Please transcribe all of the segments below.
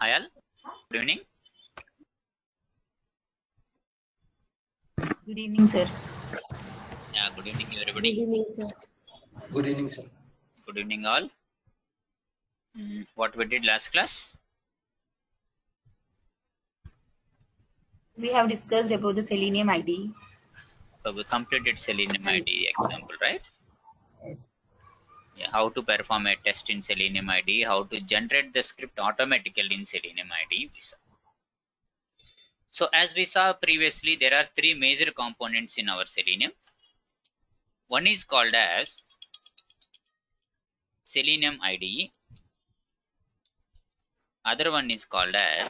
Hi all, good evening. Good evening, sir. Yeah, good evening Good everybody. evening, sir. Good evening, sir. Good evening all. What we did last class? We have discussed about the Selenium IDE. We completed Selenium And IDE example, right? Yes. Yeah, how to perform a test in Selenium IDE, how to generate the script automatically in Selenium IDE. We saw. So as we saw previously, there are three major components in our Selenium. One is called as Selenium IDE. Other one is called as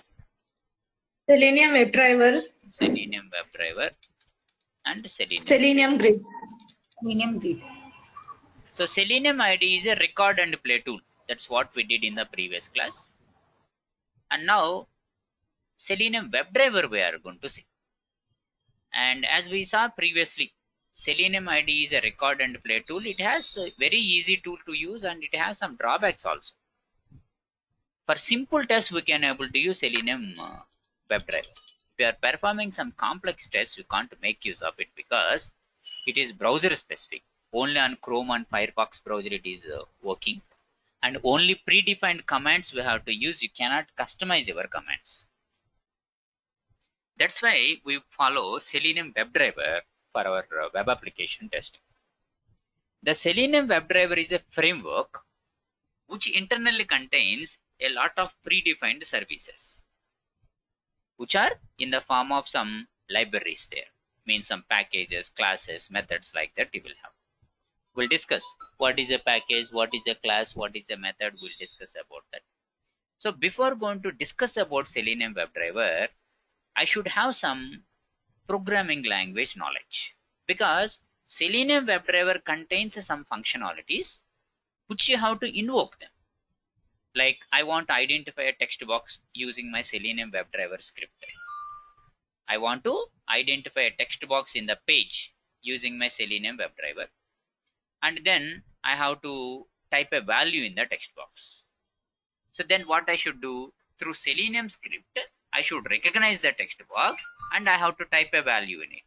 Selenium WebDriver, Selenium WebDriver and Selenium Grid. Selenium Grid. So Selenium IDE is a record and play tool. That's what we did in the previous class. And now Selenium WebDriver we are going to see. And as we saw previously, Selenium IDE is a record and play tool. It has a very easy tool to use and it has some drawbacks also. For simple tests, we can able to use Selenium WebDriver. If we are performing some complex tests, you can't make use of it because it is browser specific. Only on Chrome and Firefox browser it is working. And only predefined commands we have to use. You cannot customize your commands. That's why we follow Selenium WebDriver for our web application testing. The Selenium WebDriver is a framework which internally contains a lot of predefined services, which are in the form of some libraries there. Means some packages, classes, methods like that you will have. We'll discuss what is a package, what is a class, what is a method. We'll discuss about that. So before going to discuss about Selenium WebDriver, I should have some programming language knowledge because Selenium WebDriver contains some functionalities which you have to invoke them. Like I want to identify a text box using my Selenium WebDriver script. I want to identify a text box in the page using my Selenium WebDriver. And then I have to type a value in the text box. So then what I should do through Selenium script, I should recognize the text box and I have to type a value in it.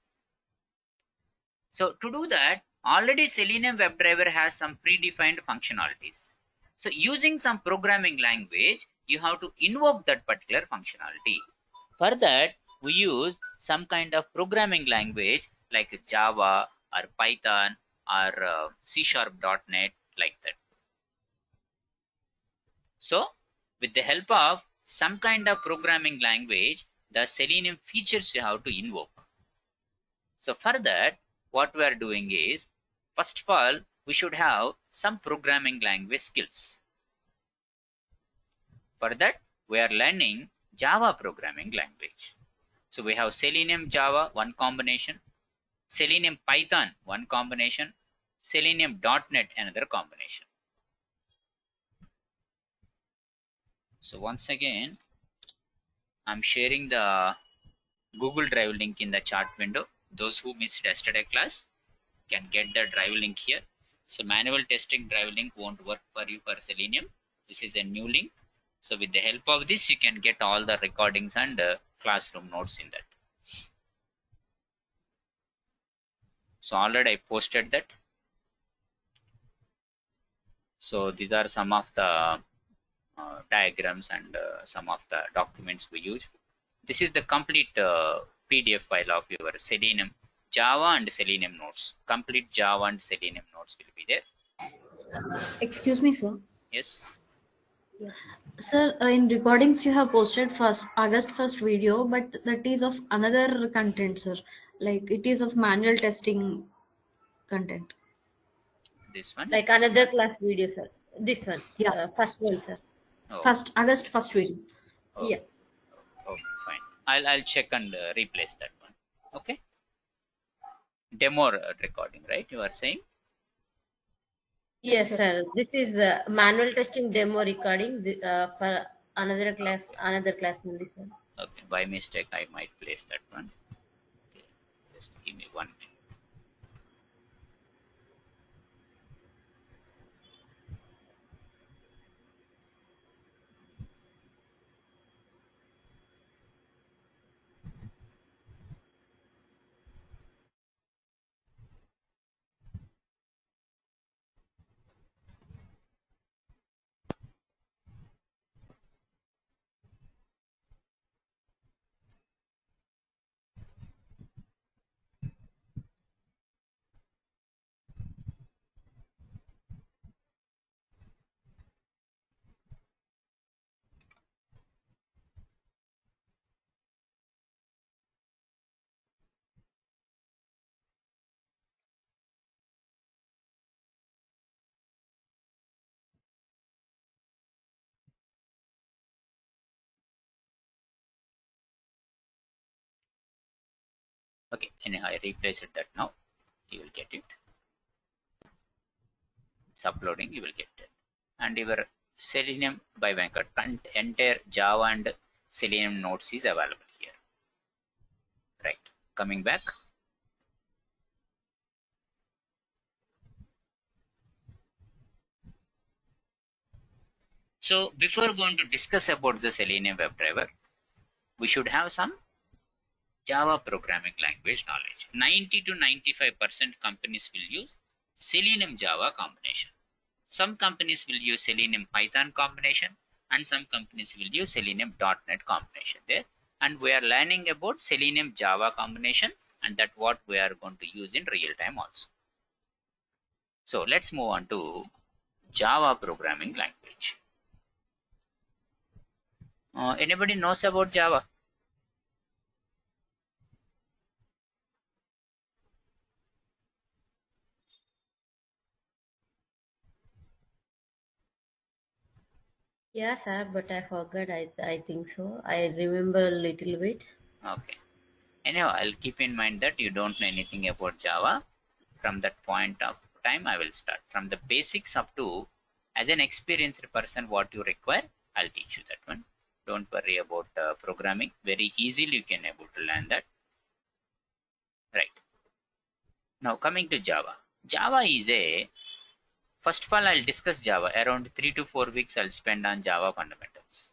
So to do that, already Selenium WebDriver has some predefined functionalities. So using some programming language, you have to invoke that particular functionality. For that, we use some kind of programming language like Java or Python or C#.NET like that. So with the help of some kind of programming language, the Selenium features you have to invoke. So for that, what we are doing is, first of all, we should have some programming language skills. For that, we are learning Java programming language. So we have Selenium Java, one combination, Selenium Python, one combination, Selenium.NET, another combination. So once again, I'm sharing the Google Drive link in the chat window. Those who missed yesterday class can get the drive link here. So manual testing drive link won't work for you for Selenium. This is a new link. So with the help of this, you can get all the recordings and classroom notes in that. So already I posted that. So these are some of the diagrams and some of the documents we use. This is the complete PDF file of your Selenium Java and Selenium notes. Complete Java and Selenium notes will be there. Excuse me, sir. Yes. Sir, in recordings you have posted first August 1st video, but that is of another content, sir. Like it is of manual testing content. This one. Like another class video, sir. This one. Yeah. First one, sir. Oh. First August 1st video. Oh. Yeah. Okay, fine. I'll check and replace that one. Okay. Demo recording, right? You are saying? Yes, sir. This is manual testing demo recording for another class only, sir. Okay. By mistake, I might place that one. Okay. Just give me 1 minute. Okay, anyhow, I replaced that now. You will get it. It's uploading, you will get it. And your Selenium by Venkat, entire Java and Selenium nodes is available here. Right. Coming back. So before going to discuss about the Selenium WebDriver, we should have some Java programming language knowledge. 90 to 95% companies will use Selenium Java combination. Some companies will use Selenium Python combination, and some companies will use Selenium .NET combination there. And we are learning about Selenium Java combination, and that what we are going to use in real time also. So let's move on to Java programming language. Anybody knows about Java? Yeah, sir, but I forgot. I think so. I remember a little bit. Okay. Anyhow, I'll keep in mind that you don't know anything about Java. From that point of time, I will start from the basics up to, as an experienced person, what you require, I'll teach you that one. Don't worry about programming. Very easily you can able to learn that. Right. Now coming to Java. Java is a, first of all, I'll discuss Java. Around 3 to 4 weeks I'll spend on Java fundamentals.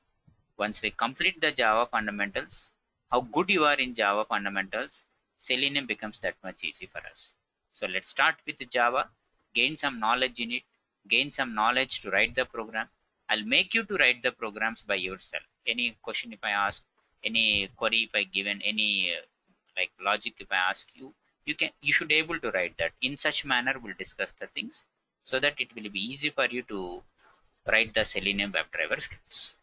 Once we complete the Java fundamentals, how good you are in Java fundamentals, Selenium becomes that much easy for us. So let's start with Java, gain some knowledge in it, gain some knowledge to write the program. I'll make you to write the programs by yourself. Any question if I ask, any query if I given, any like logic if I ask you, you should able to write that. In such manner we'll discuss the things so that it will be easy for you to write the Selenium WebDriver scripts.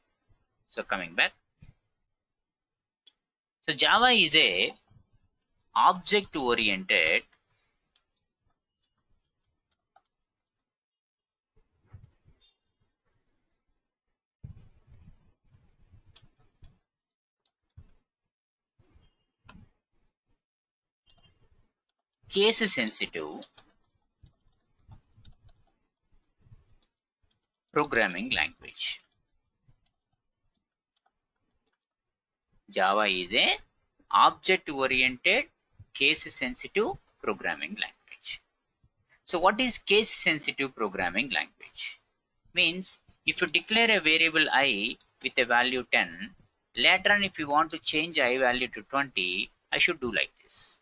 So coming back. So Java is a object oriented case sensitive programming language. Java is a object oriented case sensitive programming language. So what is case sensitive programming language? Means if you declare a variable I with a value 10, later on if you want to change I value to 20, I should do like this.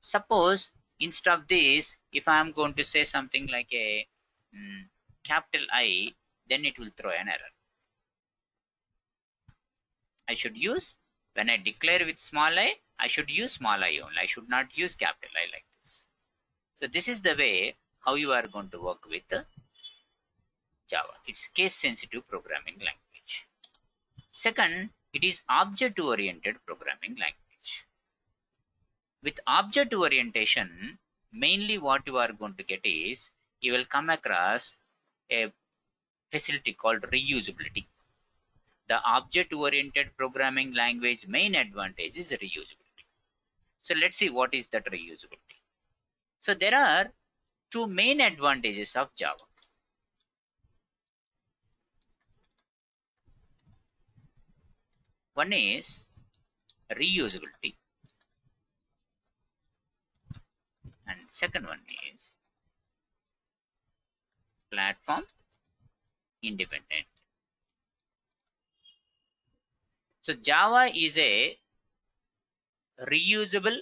Suppose instead of this, if I am going to say something like a capital I, then it will throw an error. I should use, when I declare with small I should use small I only. I should not use capital I like this. So this is the way how you are going to work with Java. It's case sensitive programming language. Second, it is object oriented programming language. With object orientation, mainly what you are going to get is you will come across a facility called reusability. The object oriented programming language main advantage is reusability. So let's see what is that reusability. So there are two main advantages of Java. One is reusability and second one is platform independent. So Java is a reusable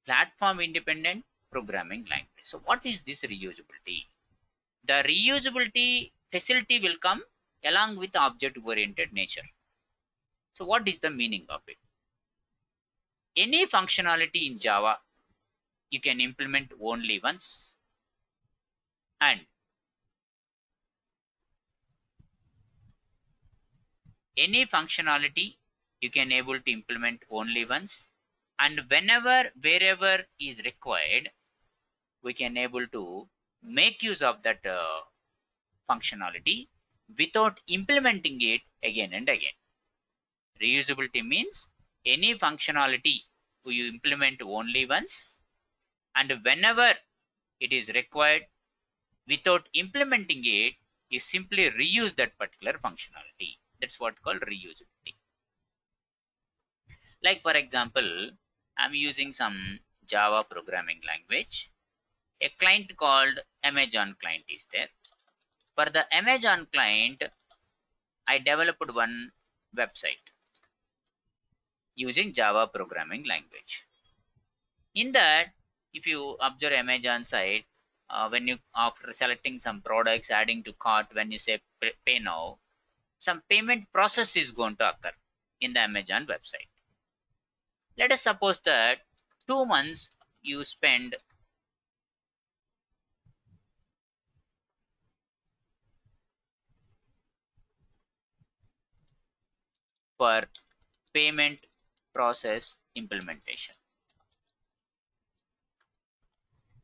platform independent programming language. So what is this reusability? The reusability facility will come along with object oriented nature. So what is the meaning of it? Any functionality in Java you can implement only once, and any functionality you can able to implement only once, and whenever wherever is required we can able to make use of that functionality without implementing it again and again. Reusability means any functionality you implement only once, and whenever it is required, without implementing it, you simply reuse that particular functionality. That's what called reusability. Like for example, I'm using some Java programming language. A client called Amazon client is there. For the Amazon client, I developed one website using Java programming language. In that, if you observe Amazon site, when you after selecting some products, adding to cart, when you say pay now, some payment process is going to occur in the Amazon website. Let us suppose that 2 months you spend for payment process implementation.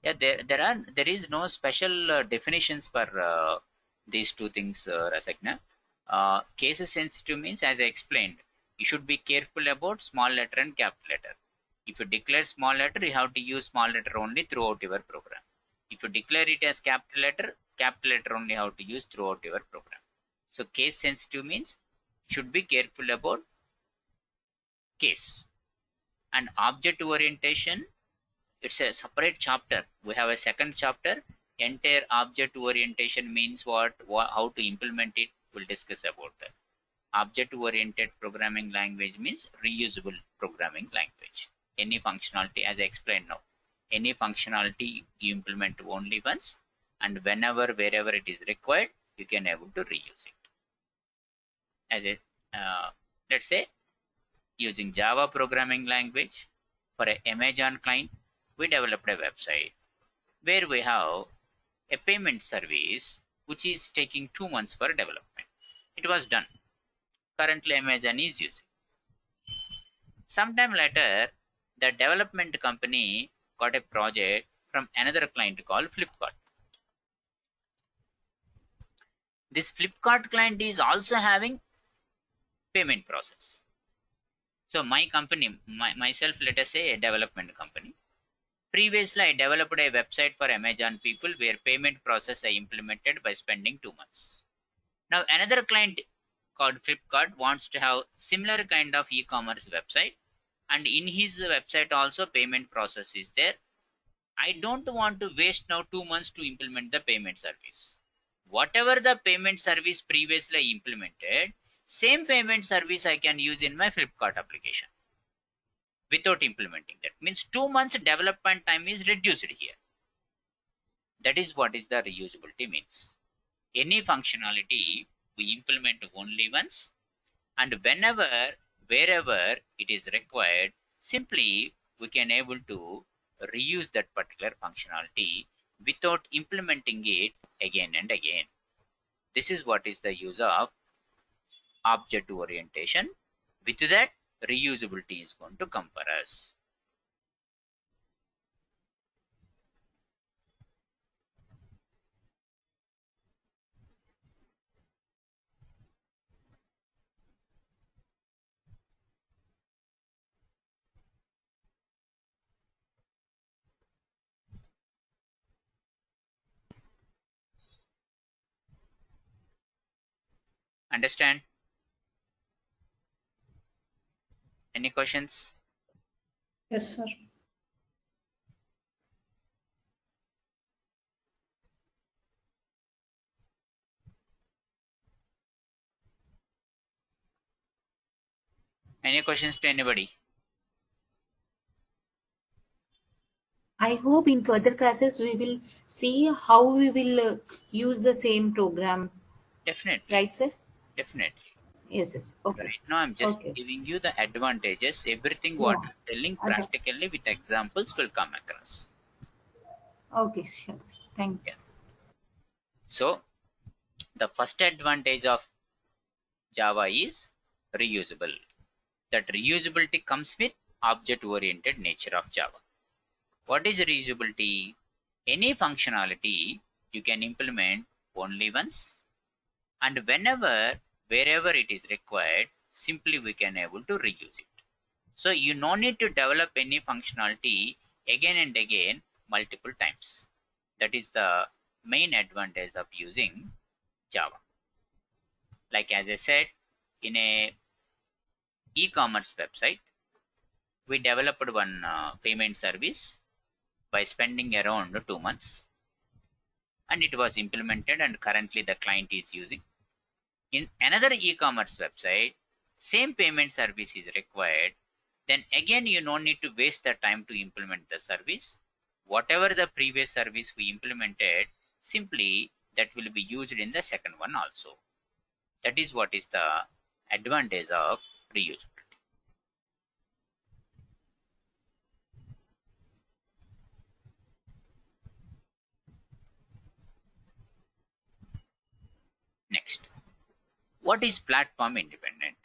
Yeah, there is no special definitions for these two things, Rasagna. Case sensitive means, as I explained, you should be careful about small letter and capital letter. If you declare small letter, you have to use small letter only throughout your program. If you declare it as capital letter only have to use throughout your program. So case sensitive means should be careful about case. And object orientation, it's a separate chapter. We have a second chapter. Entire object orientation means what how to implement it. We'll discuss about that. Object oriented programming language means reusable programming language. Any functionality, as I explained now, any functionality you implement only once, and whenever wherever it is required, you can able to reuse it. As a let's say, using Java programming language for a Amazon client, we developed a website where we have a payment service which is taking 2 months for development. It was done. Currently, Amazon is using. Sometime later, the development company got a project from another client called Flipkart. This Flipkart client is also having payment process. So my company, myself, let us say a development company. Previously, I developed a website for Amazon people where payment process I implemented by spending 2 months. Now another client called Flipkart wants to have similar kind of e-commerce website, and in his website also payment process is there. I don't want to waste now 2 months to implement the payment service. Whatever the payment service previously I implemented, same payment service I can use in my Flipkart application without implementing that. Means 2 months development time is reduced here. That is what is the reusability means. Any functionality we implement only once, and whenever wherever it is required, simply we can able to reuse that particular functionality without implementing it again and again. This is what is the use of object orientation. With that, reusability is going to come for us. Understand? Any questions? Yes, sir. Any questions to anybody? I hope in further classes we will see how we will use the same program. Definitely. Right, sir? Definitely. Yes, yes. Okay. Right now, I'm just Okay. giving you the advantages. Everything what Yeah. I'm telling Ada- practically with examples will come across. Okay, sure. Thank you. Yeah. So, the first advantage of Java is reusable. That reusability comes with object-oriented nature of Java. What is reusability? Any functionality you can implement only once, and whenever, wherever it is required, simply we can able to reuse it. So you no need to develop any functionality again and again multiple times. That is the main advantage of using Java. Like as I said, in a e-commerce website, we developed one payment service by spending around 2 months, and it was implemented and currently the client is using. In another e-commerce website, same payment service is required, then again you no need to waste the time to implement the service. Whatever the previous service we implemented, simply that will be used in the second one also. That is what is the advantage of reusability. Next, what is platform independent?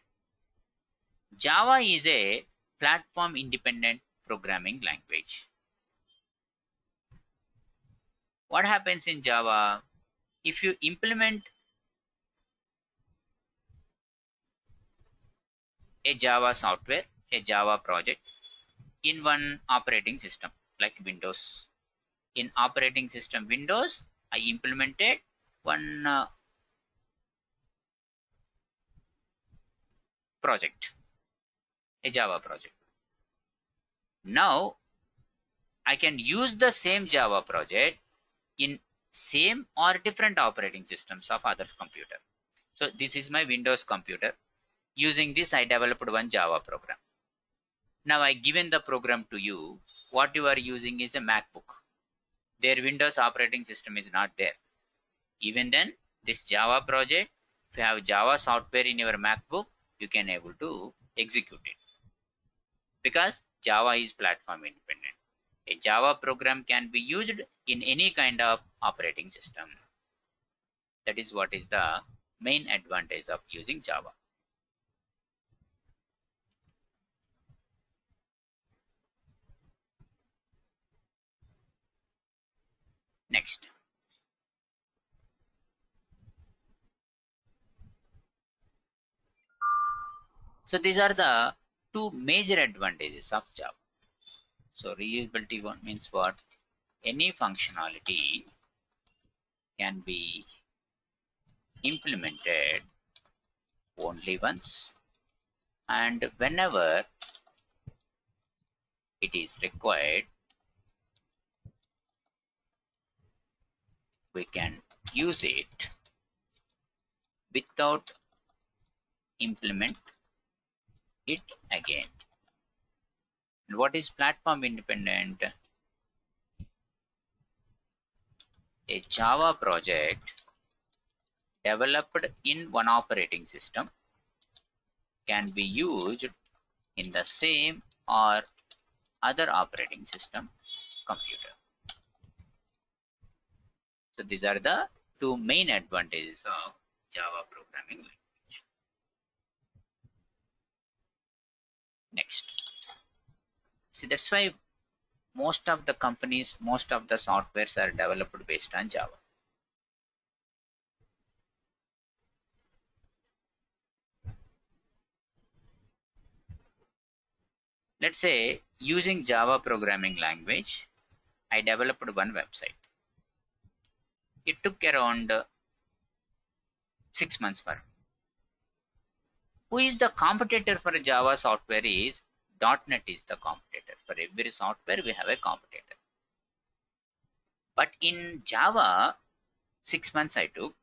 Java is a platform independent programming language. What happens in Java? If you implement a Java software, a Java project in one operating system like Windows. In operating system Windows, I implemented one project, a Java project. Now I can use the same Java project in same or different operating systems of other computer. So this is my Windows computer. Using this, I developed one Java program. Now I given the program to you. What you are using is a MacBook. Their Windows operating system is not there. Even then, this Java project, if you have Java software in your MacBook, you can able to execute it. Because Java is platform independent. A Java program can be used in any kind of operating system. That is what is the main advantage of using Java. Next. So these are the two major advantages of Java. So reusability one means what? Any functionality can be implemented only once, and whenever it is required, we can use it without implement it again. And what is platform independent? A Java project developed in one operating system can be used in the same or other operating system computer. So these are the two main advantages of Java programming language. Next. See, that's why most of the companies, most of the softwares are developed based on Java. Let's say using Java programming language, I developed one website. It took around 6 months for me. Who is the competitor for Java software is .NET is the competitor. For every software, we have a competitor. But in Java, 6 months I took.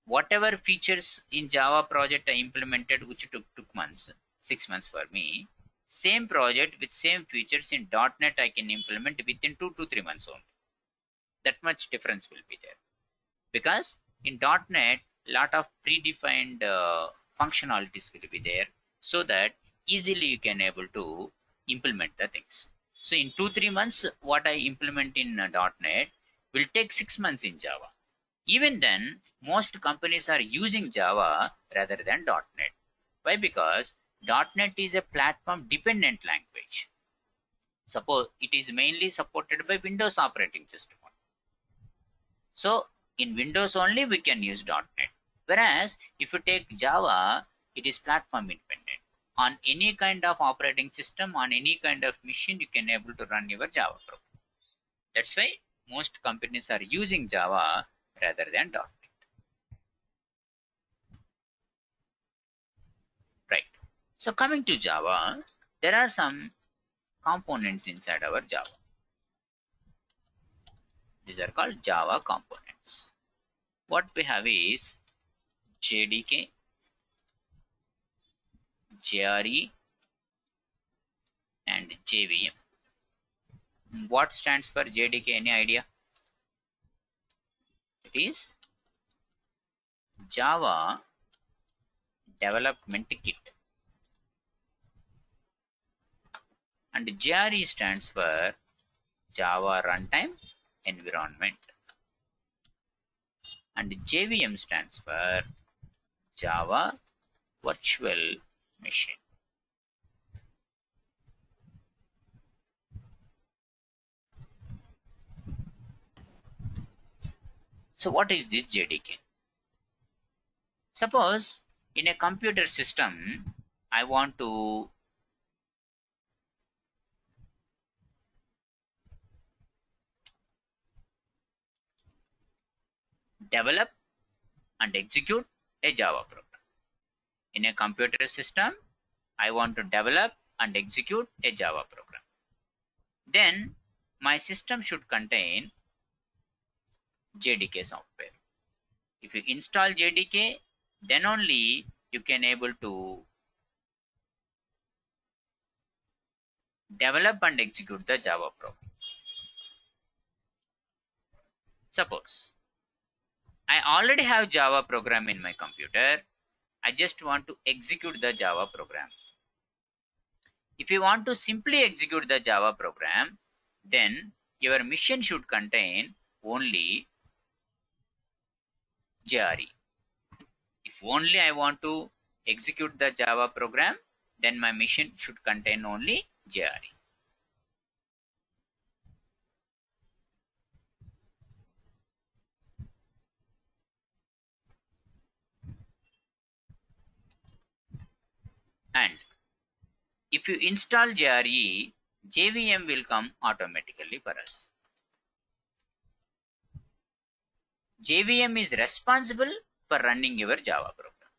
Whatever features in Java project I implemented, which took months, 6 months for me, same project with same features in .NET I can implement within 2 to 3 months only. That much difference will be there. Because in .NET, lot of predefined functionalities will be there, so that easily you can able to implement the things. So in 2-3 months, what I implement in .NET will take 6 months in Java. Even then, most companies are using Java rather than .NET. Why? Because .NET is a platform dependent language. Suppose it is mainly supported by Windows operating system. So in Windows only we can use .NET. Whereas if you take Java, it is platform independent. on any kind of operating system, on any kind of machine, you can able to run your Java program. That's why most companies are using Java rather than .NET. Right. So coming to Java, there are some components inside our Java. These are called Java components. What we have is JDK, JRE, and JVM. What stands for JDK? Any idea? It is Java Development Kit. And JRE stands for Java Runtime Environment. And JVM stands for Java Virtual Machine. So what is this JDK? Suppose in a computer system, I want to develop and execute a Java program. In a computer system, I want to develop and execute a Java program. Then my system should contain JDK software. If you install JDK, then only you can able to develop and execute the Java program. Suppose I already have Java program in my computer. I just want to execute the Java program. If you want to simply execute the Java program, then your machine should contain only JRE. If only I want to execute the Java program, then my machine should contain only JRE. And if you install JRE, JVM will come automatically for us. JVM is responsible for running your Java program.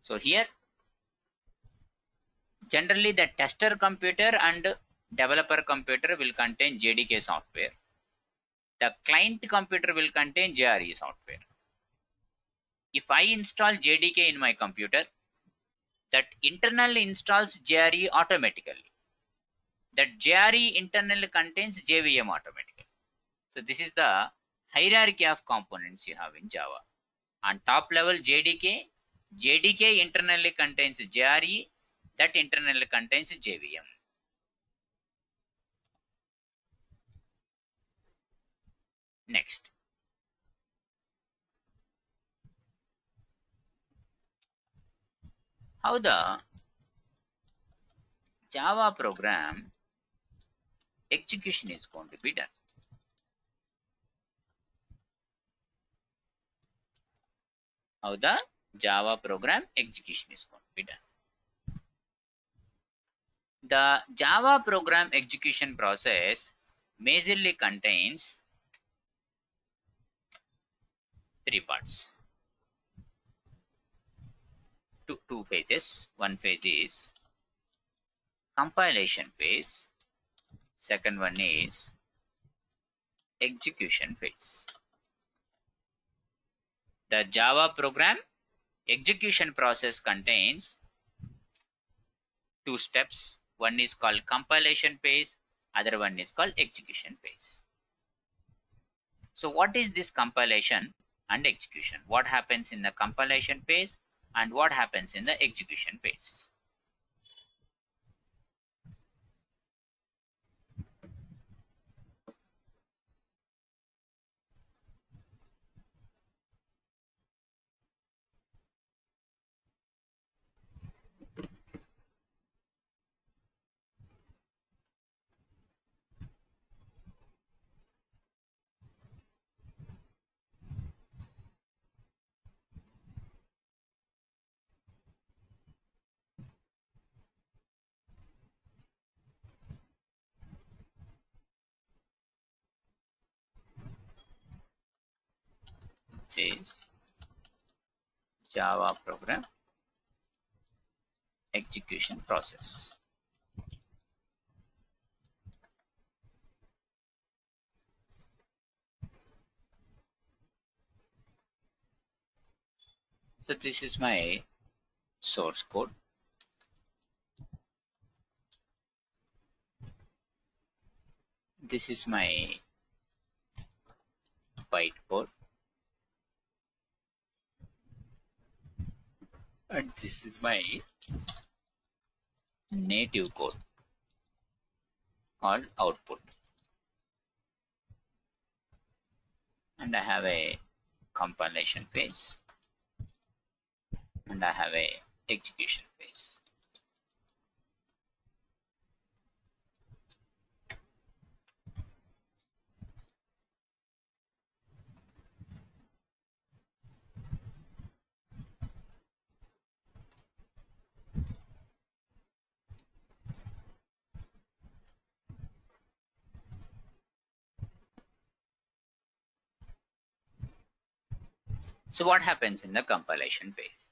So here, generally the tester computer and developer computer will contain JDK software. The client computer will contain JRE software. If I install JDK in my computer, that internally installs JRE automatically. That JRE internally contains JVM automatically. So this is the hierarchy of components you have in Java. On top level JDK, JDK internally contains JRE, that internally contains JVM. Next. How the Java program execution is going to be done. How the Java program execution is going to be done. The Java program execution process majorly contains three parts. Two phases. One phase is compilation phase. Second one is execution phase. The Java program execution process contains two steps. One is called compilation phase, other one is called execution phase. So what is this compilation and execution? What happens in the compilation phase and what happens in the execution phase? is Java program execution process. So this is my source code. This is my bytecode, and this is my native code called output. And I have a compilation phase, and I have a execution phase. So what happens in the compilation phase?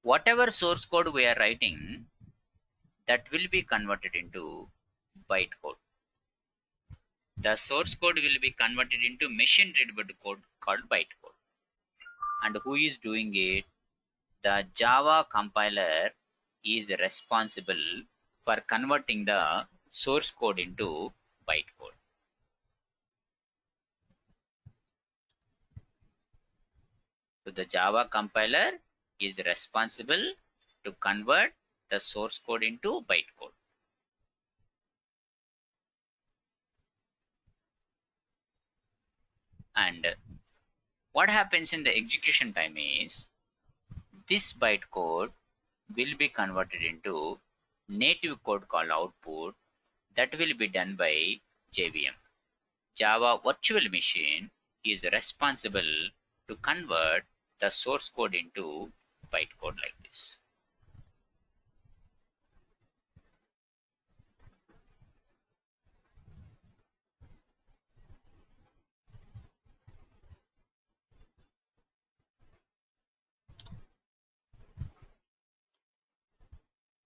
Whatever source code we are writing, that will be converted into bytecode. The source code will be converted into machine readable code called bytecode. And who is doing it? The Java compiler is responsible for converting the source code into bytecode. So the Java compiler is responsible to convert the source code into bytecode. And what happens in the execution time is this bytecode will be converted into native code called output that will be done by JVM. Java Virtual Machine is responsible to convert the source code into bytecode like this.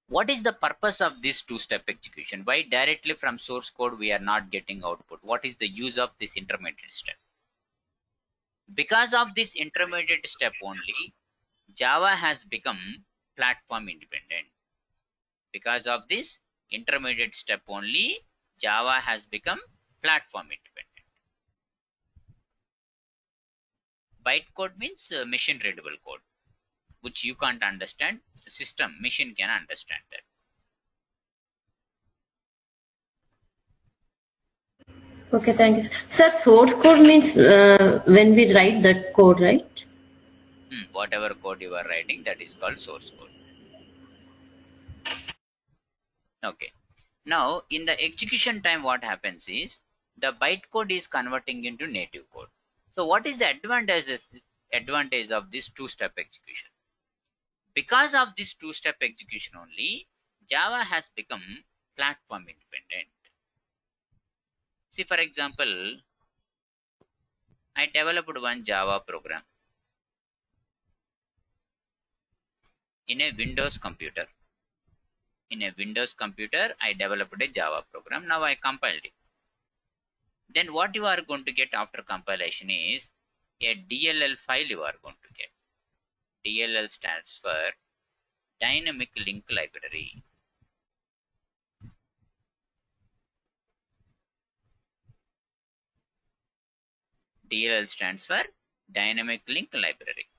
What is the purpose of this two-step execution? Why directly from source code we are not getting output? What is the use of this intermediate step? Because of this intermediate step only, Java has become platform independent. Because of this intermediate step only, Java has become platform independent. Bytecode means machine readable code, which you can't understand. The system, machine can understand that. Okay, thank you. Sir, source code means when we write that code, right? Whatever code you are writing, that is called source code. Okay. Now, in the execution time, what happens is the bytecode is converting into native code. So, what is the advantage of this two-step execution? Because of this two-step execution only, Java has become platform independent. See, for example, I developed one Java program in a Windows computer. In a Windows computer, I developed a Java program. Now I compiled it. Then what you are going to get after compilation is a DLL file you are going to get. DLL stands for Dynamic Link Library. DLL stands for Dynamic Link Library.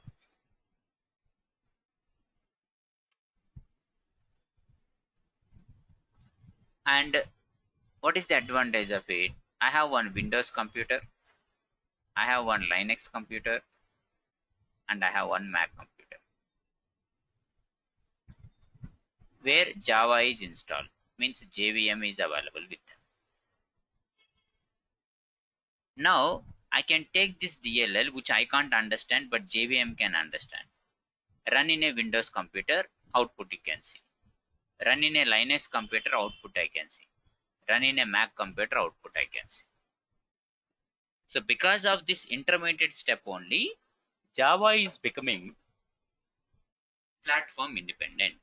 And what is the advantage of it? I have one Windows computer, I have one Linux computer, and I have one Mac computer where Java is installed. Means JVM is available with them. Now I can take this DLL, which I can't understand but JVM can understand. Run in a Windows computer, output you can see. Run in a Linux computer, output I can see. Run in a Mac computer, output I can see. So because of this intermediate step only, Java is becoming platform independent.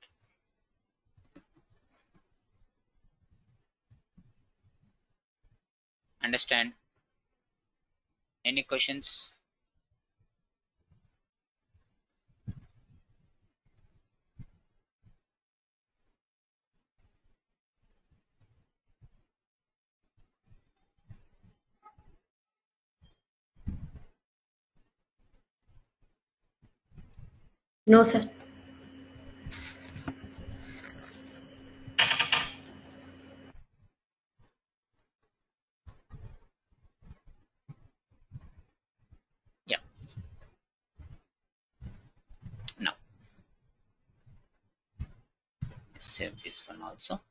Understand? Any questions? No, sir. Yeah. Now, save this one also.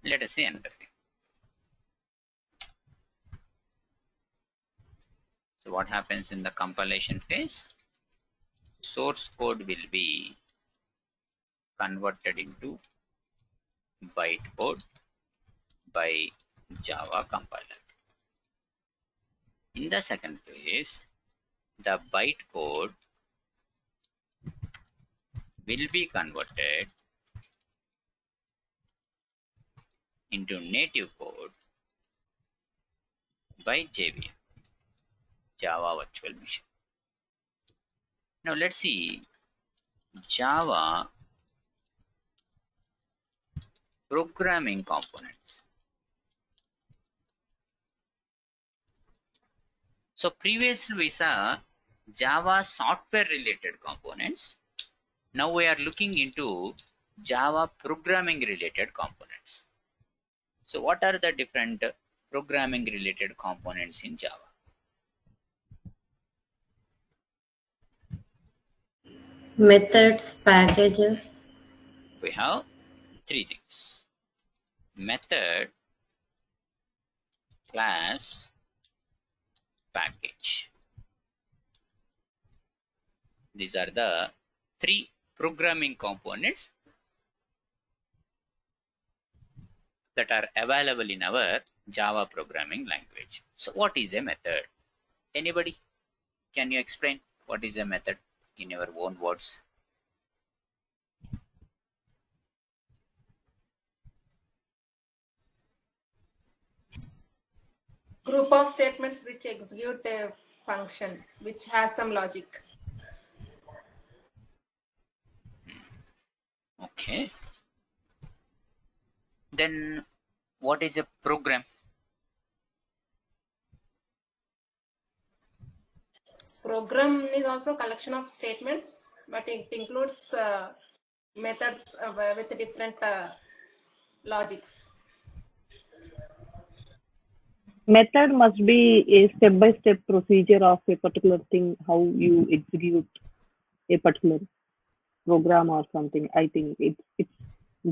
Let us see another thing. So what happens in the compilation phase? Source code will be converted into bytecode by Java compiler. In the second phase, the bytecode will be converted into native code by JVM, Java Virtual Machine. Now let's see Java programming components. So previously we saw Java software related components. Now we are looking into Java programming related components. So what are the different programming related components in Java? Methods, packages. We have three things: method, class, package. These are the three programming components that are available in our Java programming language. So what is a method? Anybody? Can you explain what is a method in your own words? Group of statements which execute a function which has some logic. Okay. Then what is a program? Program is also collection of statements, but it includes methods with different logics. Method must be a step-by-step procedure of a particular thing, how you execute a particular program or something. I think it's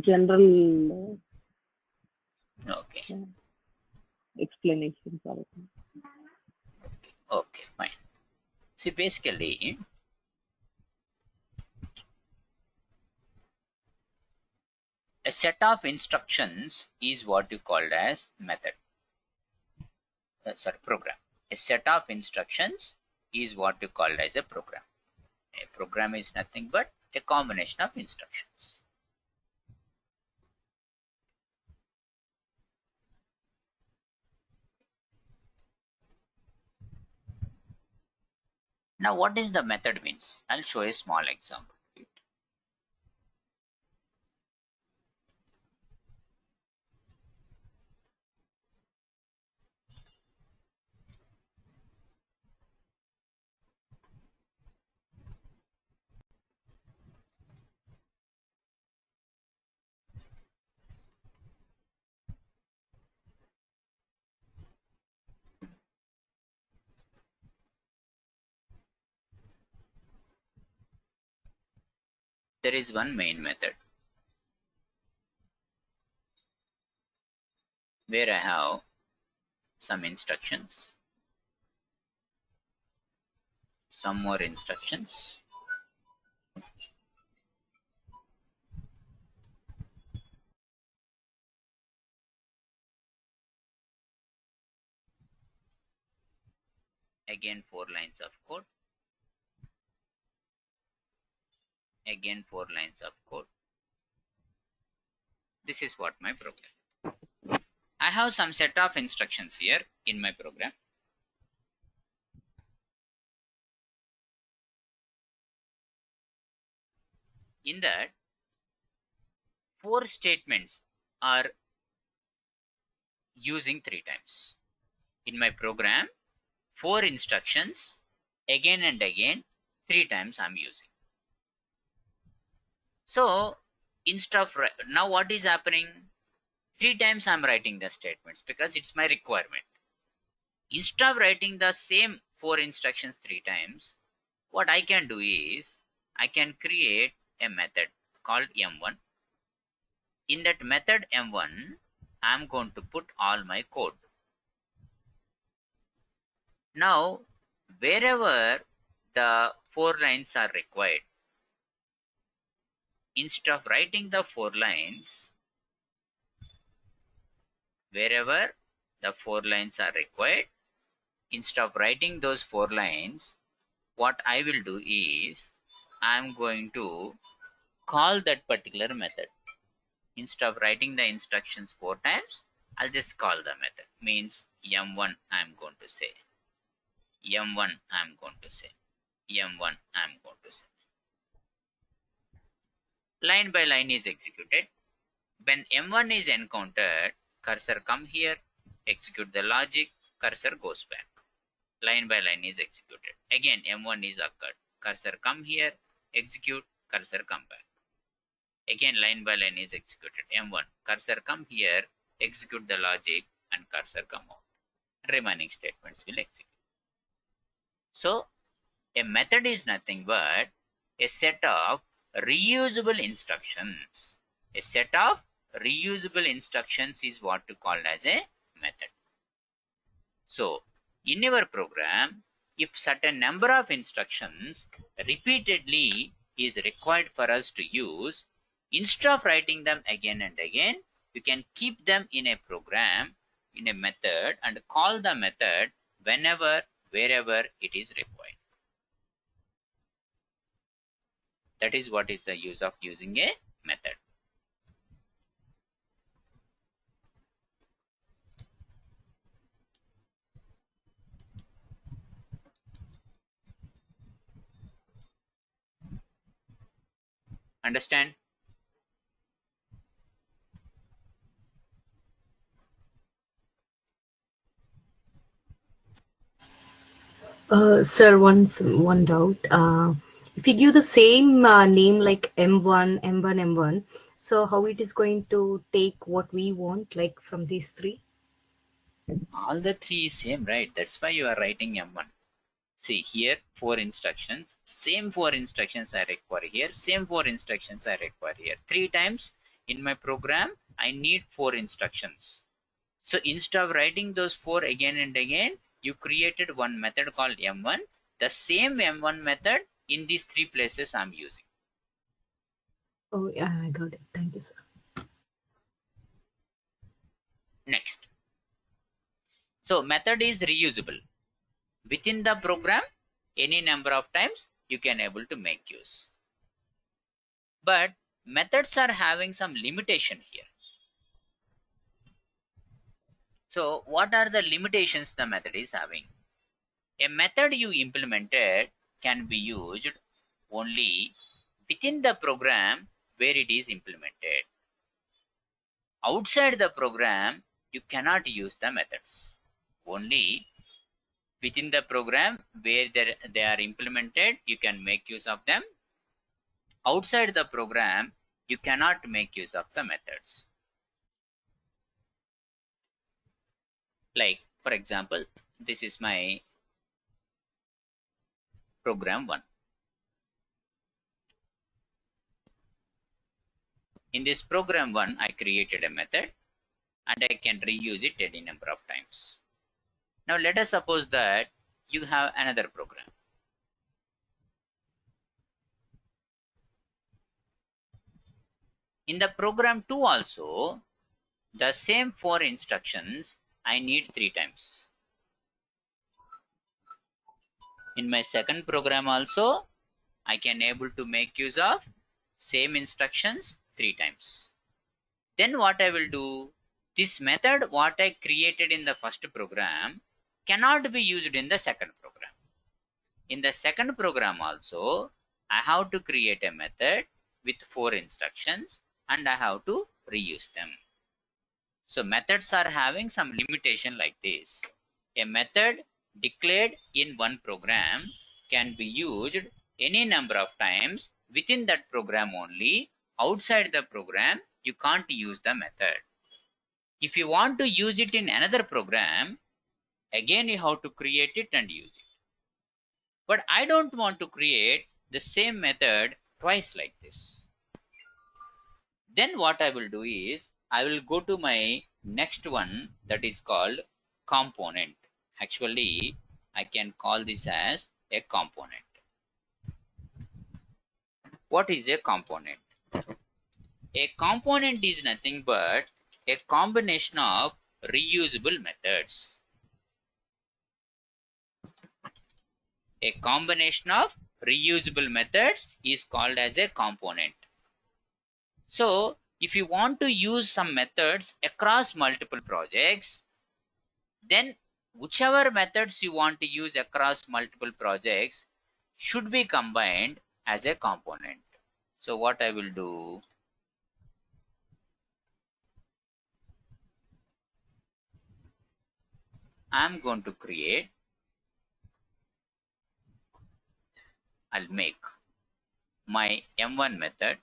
general Okay. explanations are it. Okay, fine. See, basically, a set of instructions is what you called as method. Sorry, program. A set of instructions is what you called as a program. A program is nothing but a combination of instructions. Now, what is the method means? I'll show a small example. There is one main method. where I have some instructions, some more instructions. Again 4 lines of code. Again 4 lines of code. This is what my program. I have some set of instructions here in my program. In that, 4 statements are using 3 times. In my program, 4 instructions again and again 3 times I'm using. So instead of now what is happening? 3 times I'm writing the statements because it's my requirement. Instead of writing the same 4 instructions 3 times, what I can do is I can create a method called M1. In that method M1, I'm going to put all my code. Now, wherever the 4 lines are required, instead of writing the 4 lines, wherever the 4 lines are required, instead of writing those 4 lines, what I will do is I'm going to call that particular method. Instead of writing the instructions 4 times, I'll just call the method. Means M1 I'm going to say. M1 I'm going to say. M1 I'm going to say. Line by line is executed. When M1 is encountered, cursor come here, execute the logic, cursor goes back. Line by line is executed. Again M1 is occurred. Cursor come here, execute, cursor come back. Again line by line is executed. M1, cursor come here, execute the logic, and cursor come out. Remaining statements will execute. So a method is nothing but a set of reusable instructions. A set of reusable instructions is what to call as a method. So in our program, if certain number of instructions repeatedly is required for us to use, instead of writing them again and again, you can keep them in a program, in a method, and call the method whenever, wherever it is required. That is what is the use of using a method. Understand? Sir, one doubt. If you give the same name like M1, M1, M1, so how it is going to take what we want, like from these 3? All the 3 is same, right? That's why you are writing M1. See here, 4 instructions. Same 4 instructions I require here. Same 4 instructions I require here. 3 times in my program, I need 4 instructions. So instead of writing those 4 again and again, you created one method called M1. The same M1 method in these 3 places I'm using. Oh, yeah, I got it. Thank you, sir. Next. So method is reusable. Within the program, any number of times you can able to make use. But methods are having some limitation here. So what are the limitations the method is having? A method you implemented can be used only within the program where it is implemented. Outside the program, you cannot use the methods. Only within the program where they are implemented, you can make use of them. Outside the program, you cannot make use of the methods. Like, for example, this is my program 1. In this program 1, I created a method. and I can reuse it any number of times. Now let us suppose that you have another program. In the program 2 also, the same 4 instructions I need 3 times. In my second program also, I can able to make use of same instructions 3 times. Then what I will do, this method what I created in the first program cannot be used in the second program. In the second program also, I have to create a method with 4 instructions and I have to reuse them. So methods are having some limitation like this. A method declared in one program can be used any number of times within that program only. Outside the program, you can't use the method. If you want to use it in another program, again you have to create it and use it. But I don't want to create the same method twice like this. Then what I will do is, I will go to my next one that is called component. Actually, I can call this as a component. What is a component? A component is nothing but a combination of reusable methods. A combination of reusable methods is called as a component. So, if you want to use some methods across multiple projects, then whichever methods you want to use across multiple projects should be combined as a component. So what I will do, I'm going to create, I'll make my M1 method,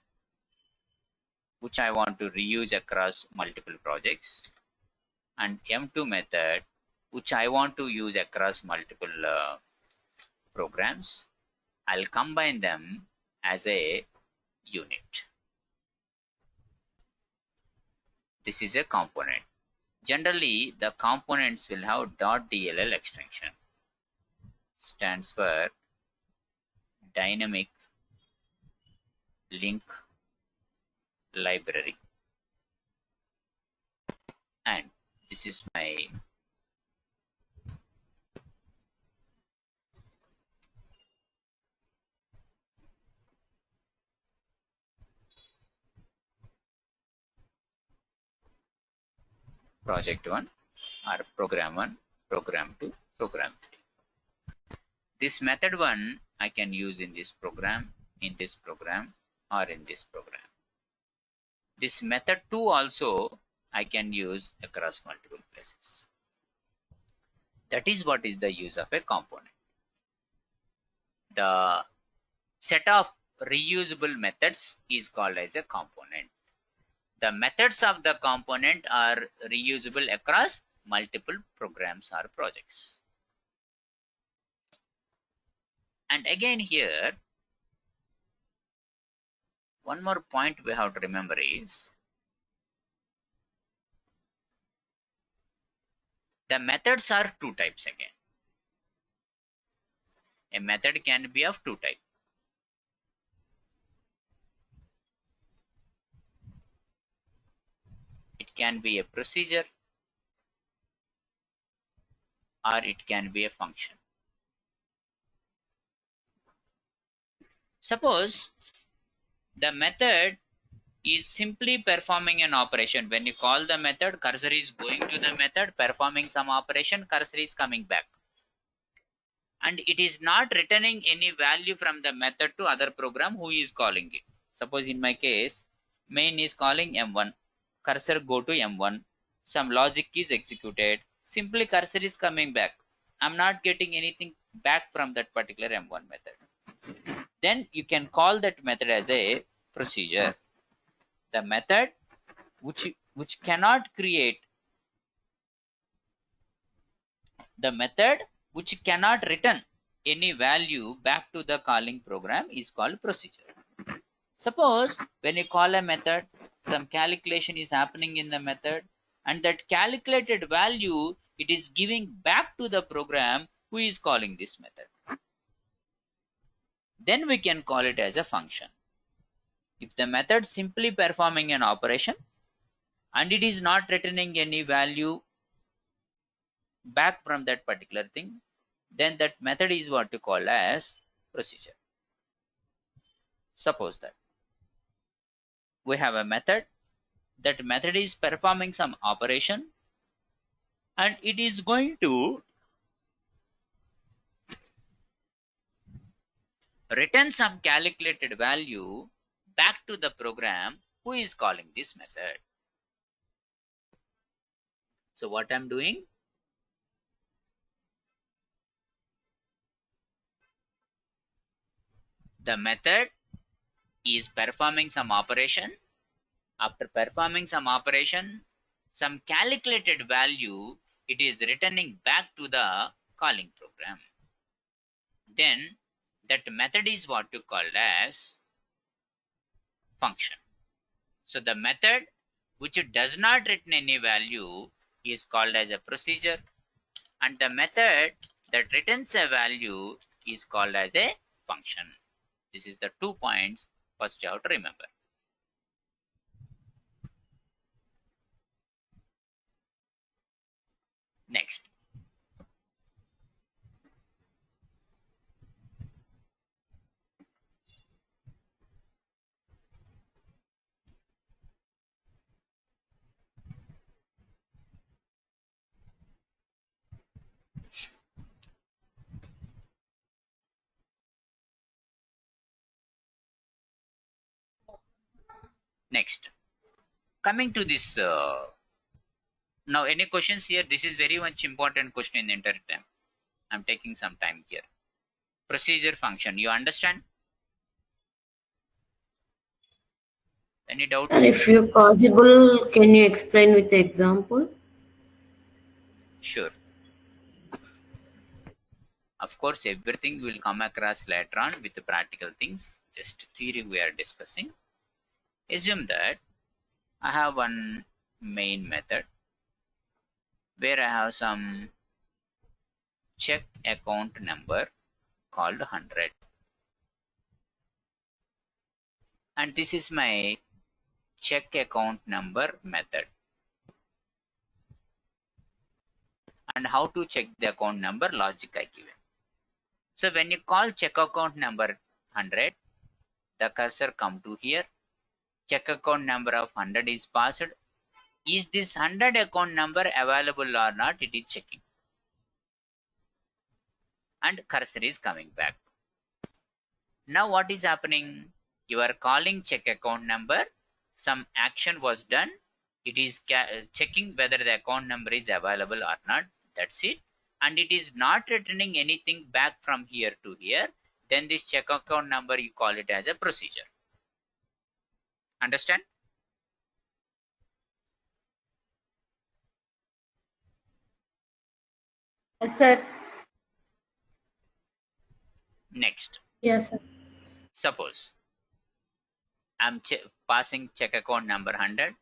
which I want to reuse across multiple projects, and M2 method, which I want to use across multiple programs. I'll combine them as a unit. This is a component. Generally, the components will have .dll extension. Stands for Dynamic Link Library. And this is my project 1 or program 1, program 2, program 3. This method 1 I can use in this program, or in this program. This method 2 also I can use across multiple places. That is what is the use of a component. The set of reusable methods is called as a component. The methods of the component are reusable across multiple programs or projects. And again here, one more point we have to remember is, the methods are 2 types again. A method can be of 2 types. It can be a procedure or it can be a function. Suppose the method is simply performing an operation. When you call the method, cursor is going to the method, performing some operation, cursor is coming back. And it is not returning any value from the method to other program who is calling it. Suppose in my case, main is calling M1, cursor go to M1, some logic is executed, simply cursor is coming back. I'm not getting anything back from that particular M1 method. Then you can call that method as a procedure. The method which cannot create, the method which cannot return any value back to the calling program is called procedure. Suppose when you call a method, some calculation is happening in the method and that calculated value it is giving back to the program who is calling this method. Then we can call it as a function. If the method simply performing an operation and it is not returning any value back from that particular thing, then that method is what you call as procedure. Suppose that we have a method, that method is performing some operation and it is going to return some calculated value back to the program who is calling this method. So what I'm doing, the method is performing some operation. After performing some operation, some calculated value it is returning back to the calling program. Then that method is what you call as function. So the method which does not return any value is called as a procedure, and the method that returns a value is called as a function. This is the 2 points first you have to remember. Next, coming to this now, any questions here? This is very much important question in the interview time. I'm taking some time here. Procedure function, you understand? Any doubts? Sir, if you possible, can you explain with the example? Sure. Of course, everything will come across later on with the practical things. Just theory we are discussing. Assume that I have one main method where I have some check account number called 100. And this is my check account number method. And how to check the account number logic I given. So when you call check account number 100, the cursor come to here. Check account number of 100 is passed. Is this 100 account number available or not? It is checking. And cursor is coming back. Now what is happening? You are calling check account number. Some action was done. It is checking whether the account number is available or not. That's it. And it is not returning anything back from here to here. Then this check account number, you call it as a procedure. Understand? Yes, sir. Next, Yes, sir. suppose I'm passing check account number 100,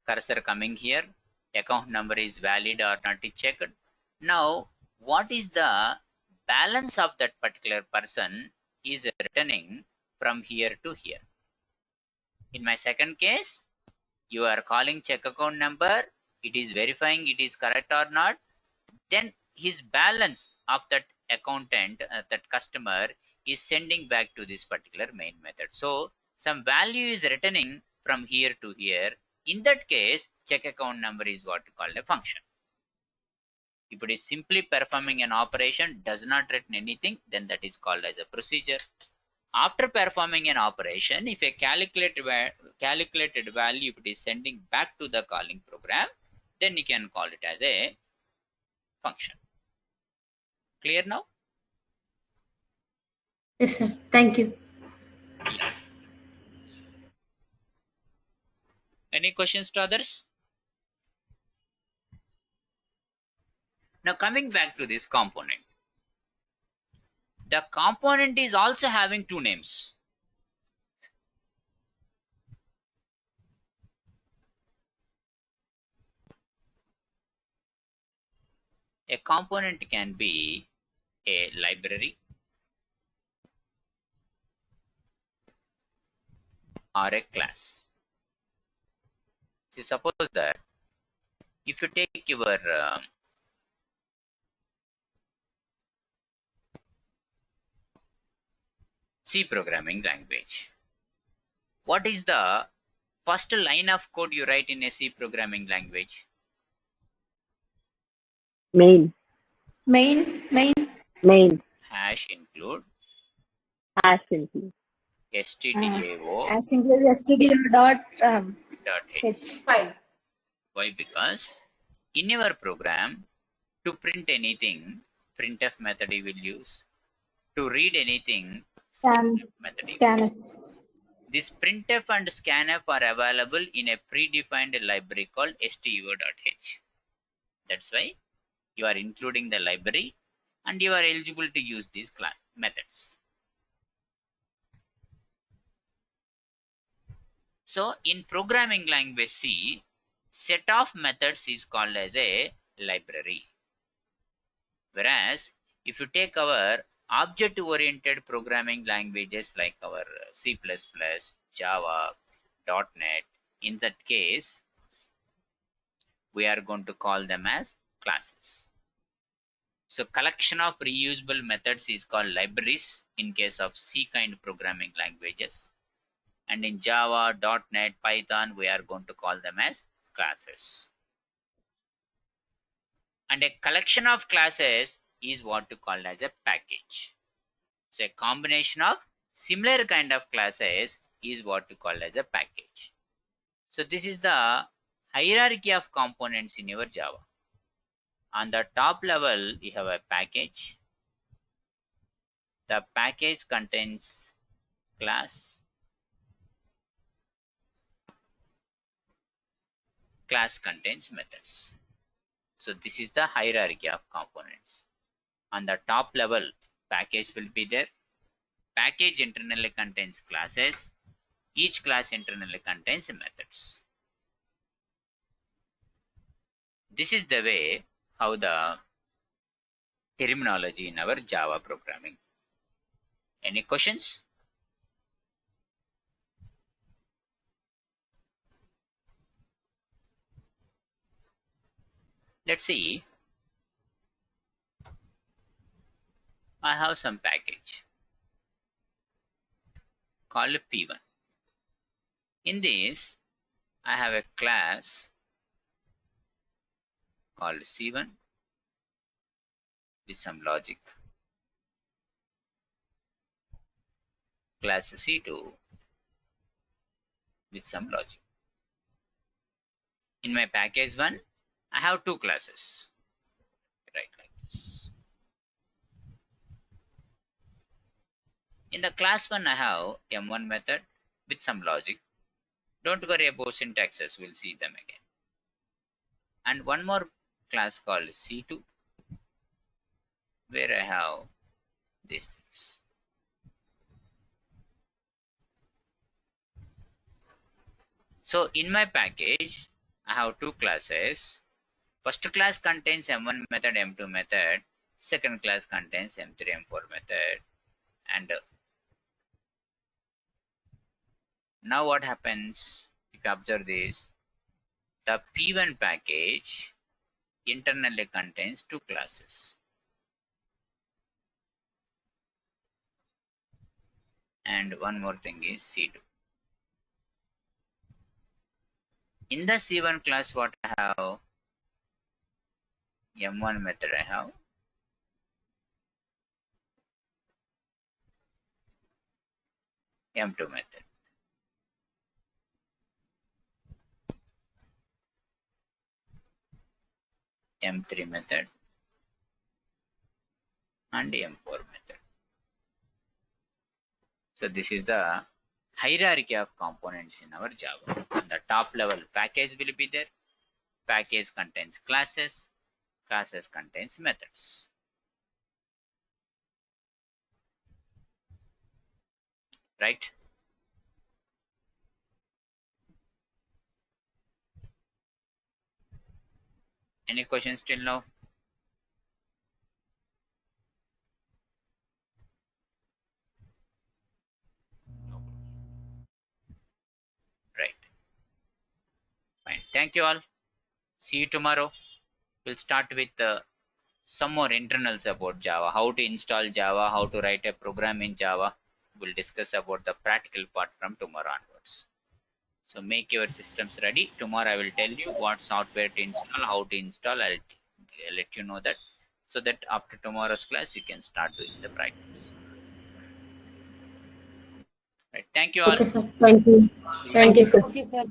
cursor coming here, account number is valid or not is checked. Now, what is the balance of that particular person is returning from here to here? In my second case, you are calling check account number, it is verifying it is correct or not, then his balance of that accountant, that customer is sending back to this particular main method. So some value is returning from here to here. In that case, check account number is what we call a function. If it is simply performing an operation, does not return anything, then that is called as a procedure. After performing an operation, if a calculated value if it is sending back to the calling program, then you can call it as a function. Clear now? Yes, sir. Thank you. Yeah. Any questions to others? Now coming back to this component. The component is also having two names. A component can be a library or a class. So suppose that if you take your C programming language, what is the first line of code you write in a C programming language? Main. Main. Main. Hash include Hash include. stdio As include stdio dot dot h. h. Fine. Why? Because in your program, to print anything, printf method you will use. To read anything, Scan. scanf method you will Scanf. use. This printf and scanf are available in a predefined library called stdio.h. That's why you are including the library and you are eligible to use these methods. So in programming language C, set of methods is called as a library. Whereas if you take our object-oriented programming languages like our C++, Java, .NET, in that case, we are going to call them as classes. So collection of reusable methods is called libraries in case of C kind programming languages. And in Java, .NET, Python, we are going to call them as classes. And a collection of classes is what to call as a package. So a combination of similar kind of classes is what to call as a package. So this is the hierarchy of components in your Java. On the top level, you have a package. The package contains class. Class contains methods. So this is the hierarchy of components. On the top level, package will be there. Package internally contains classes. Each class internally contains methods. This is the way how the terminology in our Java programming. Any questions? Let's see. I have some package called P1. In this, I have a class called C1 with some logic. Class C2 with some logic. In my package 1, I have two classes. Right, like this. In the class 1, I have M1 method with some logic. Don't worry about syntaxes, we'll see them again. And one more class called C2, where I have these things. So in my package, I have two classes. First class contains M1 method, M2 method. Second class contains M3, M4 method. And now what happens if you observe this? The P1 package internally contains two classes. And one more thing is C2. In the C1 class, what I have? M1 method I have. M2 method. M3 method. And M4 method. So this is the hierarchy of components in our Java. On the top level, package will be there. Package contains classes. Classes contains methods. Right? Any questions till now? Thank you all. See you tomorrow. We'll start with some more internals about Java, how to install Java, how to write a program in Java. We'll discuss about the practical part from tomorrow onwards. So make your systems ready. Tomorrow I will tell you what software to install, how to install. I'll let you know that, so that after tomorrow's class you can start doing the practice. Right. Thank you all. Okay, sir. Thank you. See you. Thank you, sir. Okay, sir.